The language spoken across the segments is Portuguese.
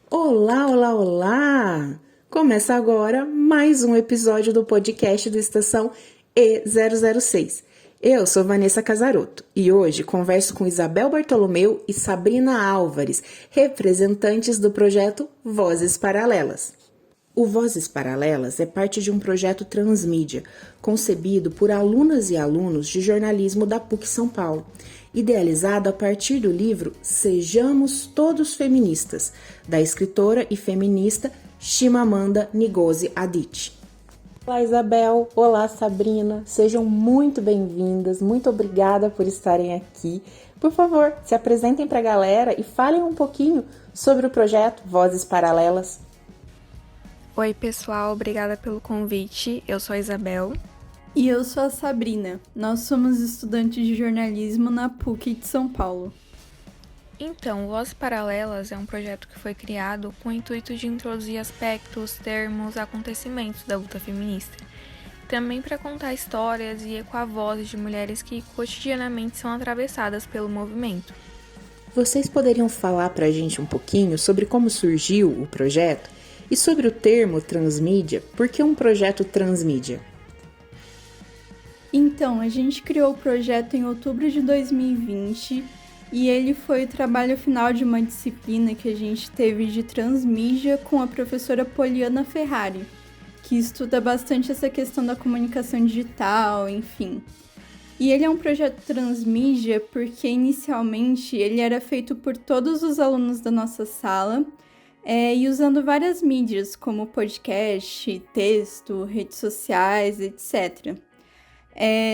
Olá, olá, olá! Começa agora mais um episódio do podcast do Estação E006. Eu sou Vanessa Casarotto e hoje converso com Isabel Bartolomeu e Sabrina Álvares, representantes do projeto Vozes Paralelas. O Vozes Paralelas é parte de um projeto transmídia, concebido por alunas e alunos de jornalismo da PUC São Paulo, idealizado a partir do livro Sejamos Todos Feministas, da escritora e feminista Chimamanda Ngozi Adichie. Olá, Isabel. Olá, Sabrina. Sejam muito bem-vindas. Muito obrigada por estarem aqui. Por favor, se apresentem para a galera e falem um pouquinho sobre o projeto Vozes Paralelas. Oi, pessoal, obrigada pelo convite. Eu sou a Isabel. E eu sou a Sabrina. Nós somos estudantes de jornalismo na PUC de São Paulo. Então, Vozes Paralelas é um projeto que foi criado com o intuito de introduzir aspectos, termos, acontecimentos da luta feminista. Também para contar histórias e ecoar vozes de mulheres que cotidianamente são atravessadas pelo movimento. Vocês poderiam falar para a gente um pouquinho sobre como surgiu o projeto e sobre o termo transmídia? Por que um projeto transmídia? Então, a gente criou o projeto em outubro de 2020 e ele foi o trabalho final de uma disciplina que a gente teve de transmídia com a professora Poliana Ferrari, que estuda bastante essa questão da comunicação digital, enfim. E ele é um projeto transmídia porque inicialmente ele era feito por todos os alunos da nossa sala, e usando várias mídias, como podcast, texto, redes sociais, etc.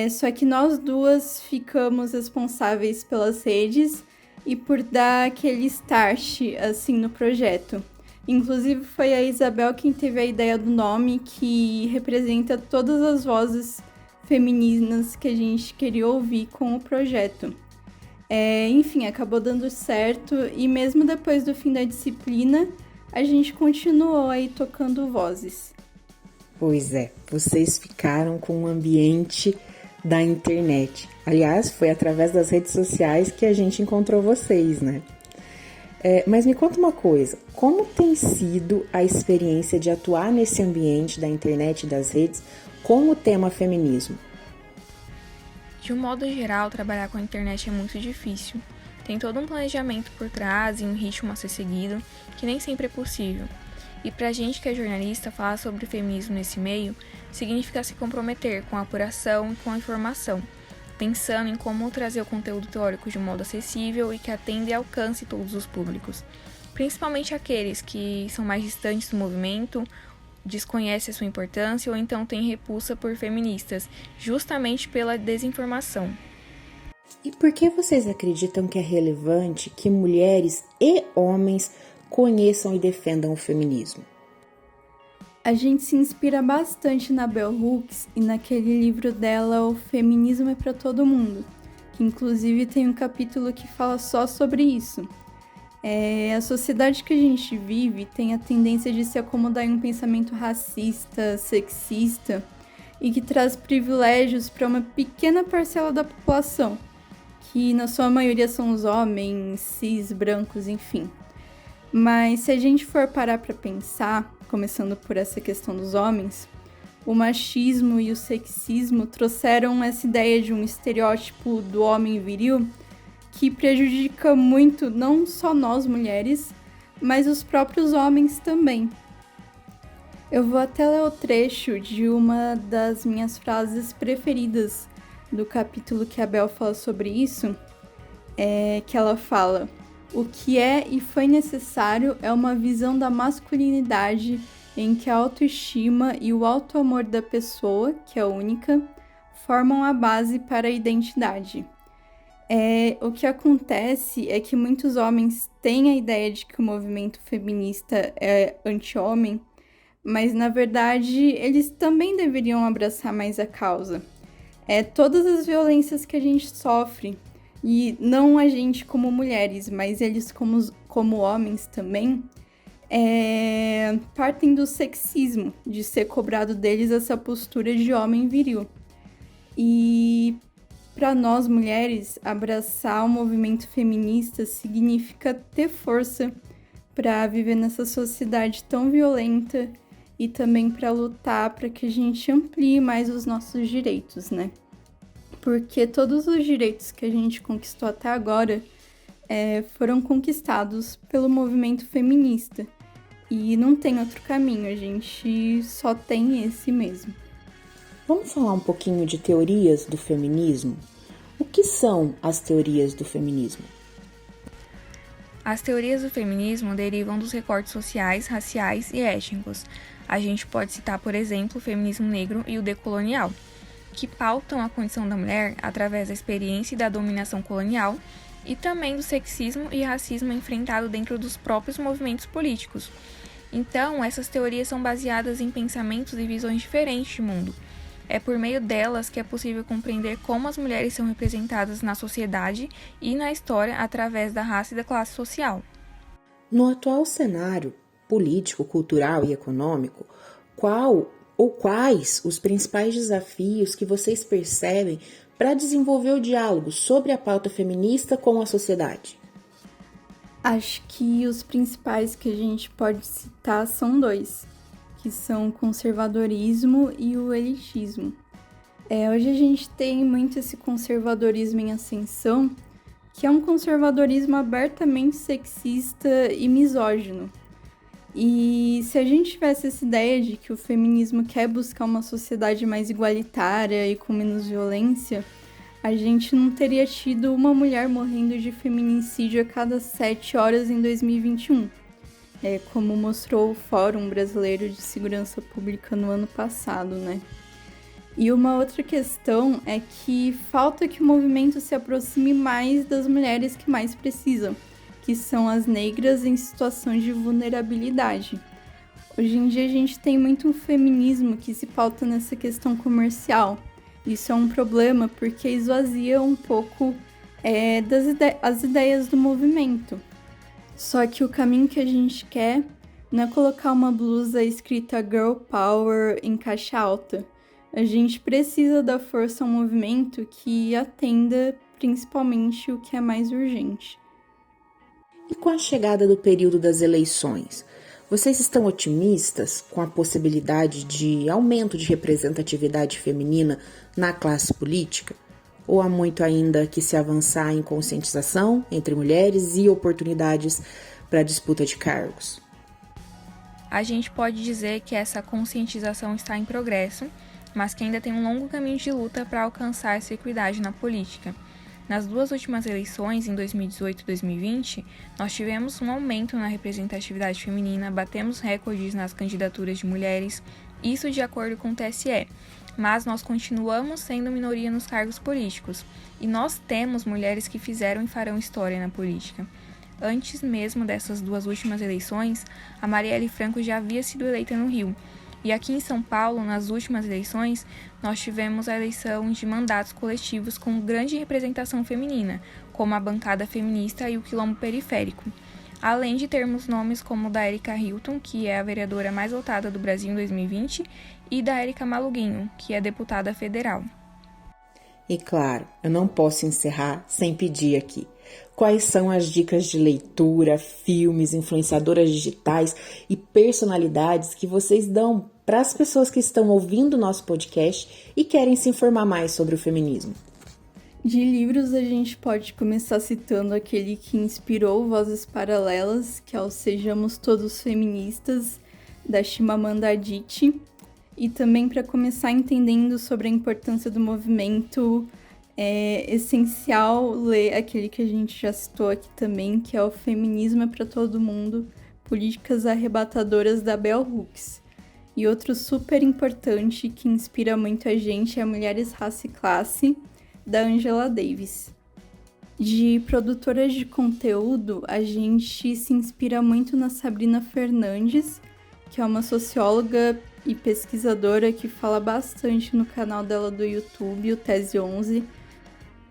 Só que nós duas ficamos responsáveis pelas redes e por dar aquele start, assim, no projeto. Inclusive, foi a Isabel quem teve a ideia do nome, que representa todas as vozes femininas que a gente queria ouvir com o projeto. Enfim, acabou dando certo e mesmo depois do fim da disciplina, a gente continuou aí tocando vozes. Pois é, vocês ficaram com o ambiente da internet. Aliás, foi através das redes sociais que a gente encontrou vocês, né? Mas me conta uma coisa, como tem sido a experiência de atuar nesse ambiente da internet e das redes com o tema feminismo? De um modo geral, trabalhar com a internet é muito difícil. Tem todo um planejamento por trás e um ritmo a ser seguido, que nem sempre é possível. E pra gente que é jornalista, falar sobre feminismo nesse meio significa se comprometer com a apuração e com a informação, pensando em como trazer o conteúdo teórico de um modo acessível e que atenda e alcance todos os públicos, principalmente aqueles que são mais distantes do movimento, desconhecem a sua importância ou então têm repulsa por feministas, justamente pela desinformação. E por que vocês acreditam que é relevante que mulheres e homens conheçam e defendam o feminismo? A gente se inspira bastante na Bell Hooks e naquele livro dela, O Feminismo é para Todo Mundo, que inclusive tem um capítulo que fala só sobre isso. A sociedade que a gente vive tem a tendência de se acomodar em um pensamento racista, sexista e que traz privilégios para uma pequena parcela da população, que na sua maioria são os homens, cis, brancos, enfim. Mas se a gente for parar para pensar, começando por essa questão dos homens, o machismo e o sexismo trouxeram essa ideia de um estereótipo do homem viril que prejudica muito não só nós mulheres, mas os próprios homens também. Eu vou até ler o trecho de uma das minhas frases preferidas do capítulo que a Bel fala sobre isso, que ela fala: o que é e foi necessário é uma visão da masculinidade em que a autoestima e o autoamor da pessoa, que é única, formam a base para a identidade. O que acontece é que muitos homens têm a ideia de que o movimento feminista é anti-homem, mas na verdade eles também deveriam abraçar mais a causa. Todas as violências que a gente sofre, e não a gente como mulheres, mas eles como homens também, partem do sexismo, de ser cobrado deles essa postura de homem viril. E para nós mulheres, abraçar o movimento feminista significa ter força para viver nessa sociedade tão violenta e também para lutar para que a gente amplie mais os nossos direitos, né? Porque todos os direitos que a gente conquistou até agora foram conquistados pelo movimento feminista. E não tem outro caminho, a gente só tem esse mesmo. Vamos falar um pouquinho de teorias do feminismo? O que são as teorias do feminismo? As teorias do feminismo derivam dos recortes sociais, raciais e étnicos. A gente pode citar, por exemplo, o feminismo negro e o decolonial, que pautam a condição da mulher através da experiência e da dominação colonial e também do sexismo e racismo enfrentado dentro dos próprios movimentos políticos. Então, essas teorias são baseadas em pensamentos e visões diferentes de mundo. É por meio delas que é possível compreender como as mulheres são representadas na sociedade e na história através da raça e da classe social. No atual cenário político, cultural e econômico, quais os principais desafios que vocês percebem para desenvolver o diálogo sobre a pauta feminista com a sociedade? Acho que os principais que a gente pode citar são dois, que são o conservadorismo e o elitismo. Hoje a gente tem muito esse conservadorismo em ascensão, que é um conservadorismo abertamente sexista e misógino. E se a gente tivesse essa ideia de que o feminismo quer buscar uma sociedade mais igualitária e com menos violência, a gente não teria tido uma mulher morrendo de feminicídio a cada 7 horas em 2021. Como mostrou o Fórum Brasileiro de Segurança Pública no ano passado, né? E uma outra questão é que falta que o movimento se aproxime mais das mulheres que mais precisam, que são as negras em situações de vulnerabilidade. Hoje em dia a gente tem muito um feminismo que se pauta nessa questão comercial. Isso é um problema porque esvazia um pouco as ideias do movimento. Só que o caminho que a gente quer não é colocar uma blusa escrita Girl Power em caixa alta. A gente precisa dar força a um movimento que atenda principalmente o que é mais urgente. E com a chegada do período das eleições, vocês estão otimistas com a possibilidade de aumento de representatividade feminina na classe política? Ou há muito ainda que se avançar em conscientização entre mulheres e oportunidades para a disputa de cargos? A gente pode dizer que essa conscientização está em progresso, mas que ainda tem um longo caminho de luta para alcançar essa equidade na política. Nas duas últimas eleições, em 2018 e 2020, nós tivemos um aumento na representatividade feminina, batemos recordes nas candidaturas de mulheres, isso de acordo com o TSE. Mas nós continuamos sendo minoria nos cargos políticos, e nós temos mulheres que fizeram e farão história na política. Antes mesmo dessas duas últimas eleições, a Marielle Franco já havia sido eleita no Rio, e aqui em São Paulo, nas últimas eleições, nós tivemos a eleição de mandatos coletivos com grande representação feminina, como a bancada feminista e o Quilombo Periférico. Além de termos nomes como o da Erika Hilton, que é a vereadora mais votada do Brasil em 2020, e da Erika Maluguinho, que é deputada federal. E claro, eu não posso encerrar sem pedir aqui. Quais são as dicas de leitura, filmes, influenciadoras digitais e personalidades que vocês dão para as pessoas que estão ouvindo o nosso podcast e querem se informar mais sobre o feminismo? De livros, a gente pode começar citando aquele que inspirou Vozes Paralelas, que é o Sejamos Todos Feministas, da Chimamanda Adichie. E também para começar entendendo sobre a importância do movimento, é essencial ler aquele que a gente já citou aqui também, que é o Feminismo é para Todo Mundo, Políticas Arrebatadoras da Bell Hooks. E outro super importante que inspira muito a gente é Mulheres, Raça e Classe, da Angela Davis. De produtoras de conteúdo, a gente se inspira muito na Sabrina Fernandes, que é uma socióloga e pesquisadora que fala bastante no canal dela do YouTube, o Tese 11,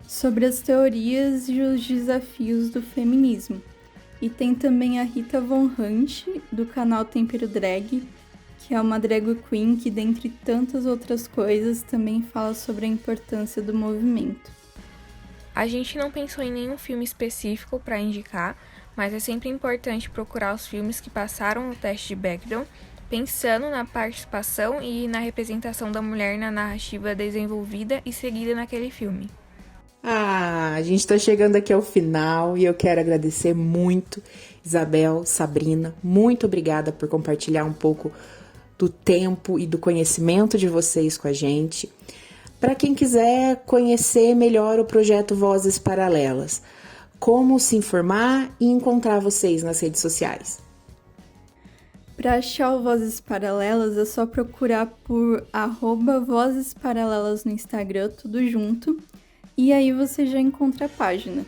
sobre as teorias e os desafios do feminismo. E tem também a Rita Von Hunt, do canal Tempero Drag, que é uma drag queen que, dentre tantas outras coisas, também fala sobre a importância do movimento. A gente não pensou em nenhum filme específico para indicar, mas é sempre importante procurar os filmes que passaram no teste de Bechdel, pensando na participação e na representação da mulher na narrativa desenvolvida e seguida naquele filme. A gente está chegando aqui ao final e eu quero agradecer muito, Isabel, Sabrina, muito obrigada por compartilhar um pouco do tempo e do conhecimento de vocês com a gente. Para quem quiser conhecer melhor o projeto Vozes Paralelas, como se informar e encontrar vocês nas redes sociais? Para achar o Vozes Paralelas é só procurar por @Vozes Paralelas no Instagram, tudo junto, e aí você já encontra a página.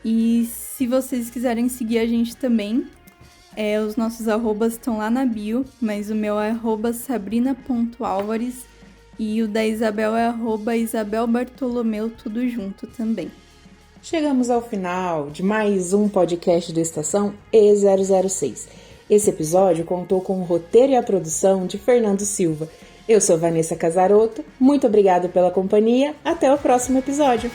E se vocês quiserem seguir a gente também, os nossos arrobas estão lá na bio, mas o meu é @sabrina.alvares e o da Isabel é @isabelbartolomeu, tudo junto também. Chegamos ao final de mais um podcast do Estação E006. Esse episódio contou com o roteiro e a produção de Fernando Silva. Eu sou Vanessa Casarotto, muito obrigada pela companhia, até o próximo episódio.